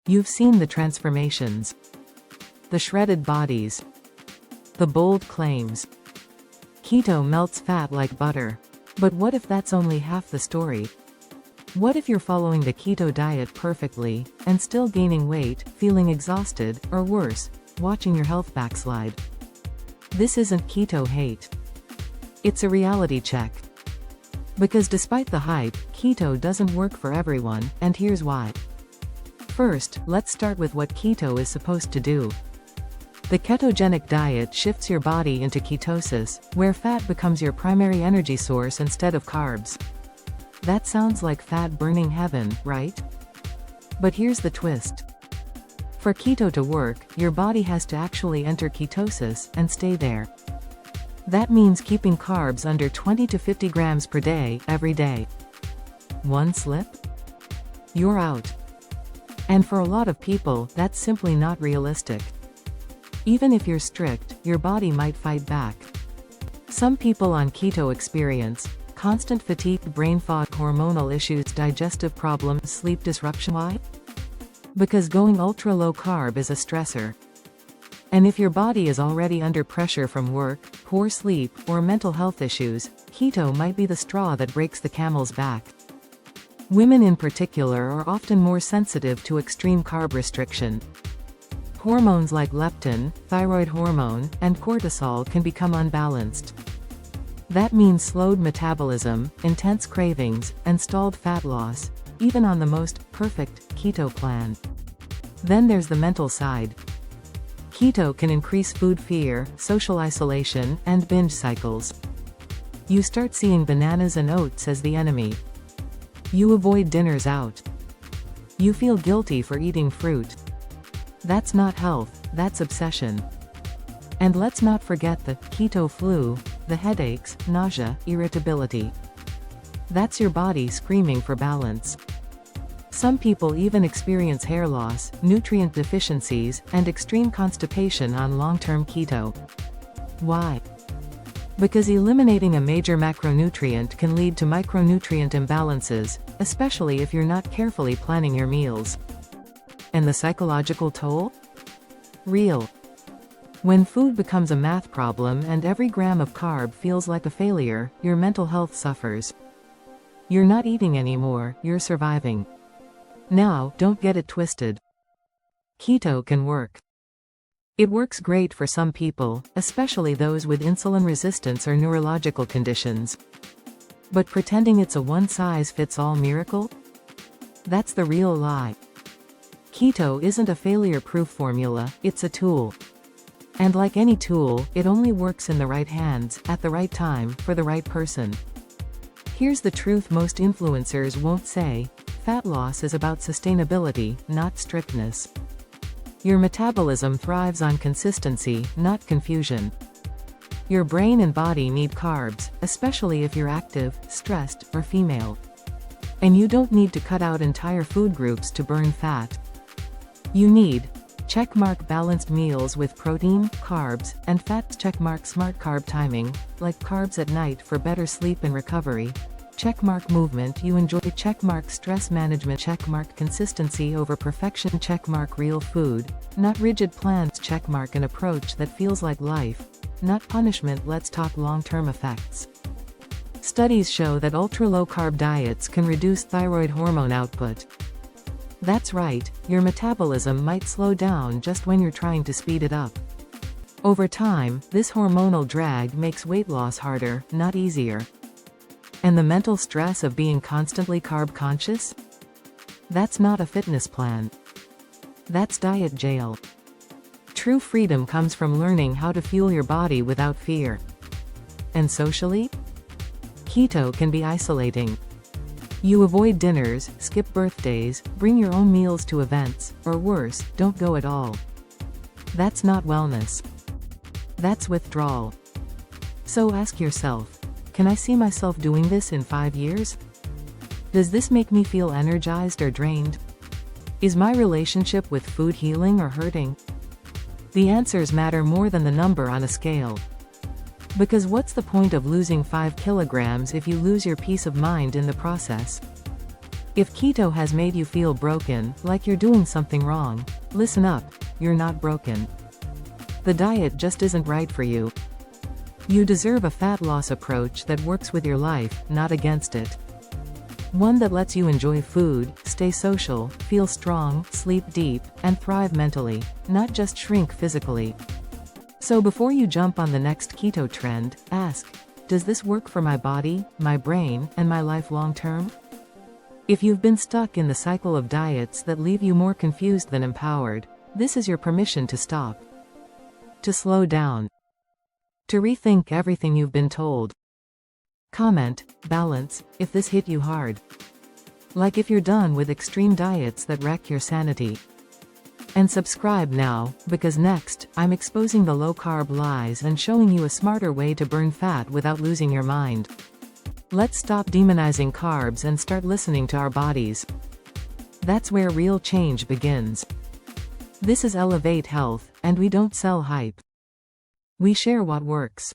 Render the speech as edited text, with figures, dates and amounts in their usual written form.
You've seen the transformations. The shredded bodies. The bold claims. Keto melts fat like butter. But what if that's only half the story? What if you're following the keto diet perfectly, and still gaining weight, feeling exhausted, or worse, watching your health backslide? This isn't keto hate. It's a reality check. Because despite the hype, keto doesn't work for everyone, and here's why. First, let's start with what keto is supposed to do. The ketogenic diet shifts your body into ketosis, where fat becomes your primary energy source instead of carbs. That sounds like fat-burning heaven, right? But here's the twist. For keto to work, your body has to actually enter ketosis, and stay there. That means keeping carbs under 20 to 50 grams per day, every day. One slip? You're out. And for a lot of people, that's simply not realistic. Even if you're strict, your body might fight back. Some people on keto experience constant fatigue, brain fog, hormonal issues, digestive problems, sleep disruption. Why? Because going ultra low carb is a stressor. And if your body is already under pressure from work, poor sleep, or mental health issues, keto might be the straw that breaks the camel's back. Women in particular are often more sensitive to extreme carb restriction. Hormones like leptin, thyroid hormone, and cortisol can become unbalanced. That means slowed metabolism, intense cravings, and stalled fat loss, even on the most perfect keto plan. Then there's the mental side. Keto can increase food fear, social isolation, and binge cycles. You start seeing bananas and oats as the enemy. You avoid dinners out. You feel guilty for eating fruit. That's not health, that's obsession. And let's not forget the keto flu, the headaches, nausea, irritability. That's your body screaming for balance. Some people even experience hair loss, nutrient deficiencies, and extreme constipation on long-term keto. Why? Because eliminating a major macronutrient can lead to micronutrient imbalances, especially if you're not carefully planning your meals. And the psychological toll? Real. When food becomes a math problem and every gram of carb feels like a failure, your mental health suffers. You're not eating anymore, you're surviving. Now, don't get it twisted. Keto can work. It works great for some people, especially those with insulin resistance or neurological conditions. But pretending it's a one-size-fits-all miracle? That's the real lie. Keto isn't a failure-proof formula, it's a tool. And like any tool, it only works in the right hands, at the right time, for the right person. Here's the truth most influencers won't say: fat loss is about sustainability, not strictness. Your metabolism thrives on consistency, not confusion. Your brain and body need carbs, especially if you're active, stressed, or female. And you don't need to cut out entire food groups to burn fat. You need checkmark balanced meals with protein, carbs, and fats. Checkmark smart carb timing, like carbs at night for better sleep and recovery. Checkmark movement you enjoy. Checkmark stress management. Checkmark consistency over perfection. Checkmark real food, not rigid plans. Checkmark an approach that feels like life, not punishment. Let's talk long-term effects. Studies show that ultra-low carb diets can reduce thyroid hormone output. That's right, your metabolism might slow down just when you're trying to speed it up. Over time, this hormonal drag makes weight loss harder, not easier. And the mental stress of being constantly carb conscious? That's not a fitness plan. That's diet jail. True freedom comes from learning how to fuel your body without fear. And socially? Keto can be isolating. You avoid dinners, skip birthdays, bring your own meals to events, or worse, don't go at all. That's not wellness. That's withdrawal. So ask yourself, can I see myself doing this in 5 years? Does this make me feel energized or drained? Is my relationship with food healing or hurting? The answers matter more than the number on a scale. Because what's the point of losing 5 kilograms if you lose your peace of mind in the process? If keto has made you feel broken, like you're doing something wrong, listen up, you're not broken. The diet just isn't right for you. You deserve a fat loss approach that works with your life, not against it. One that lets you enjoy food, stay social, feel strong, sleep deep, and thrive mentally, not just shrink physically. So before you jump on the next keto trend, ask, does this work for my body, my brain, and my life long term? If you've been stuck in the cycle of diets that leave you more confused than empowered, this is your permission to stop. To slow down. To rethink everything you've been told. Comment, balance, if this hit you hard. Like if you're done with extreme diets that wreck your sanity. And subscribe now, because next, I'm exposing the low-carb lies and showing you a smarter way to burn fat without losing your mind. Let's stop demonizing carbs and start listening to our bodies. That's where real change begins. This is Elivate Health, and we don't sell hype. We share what works.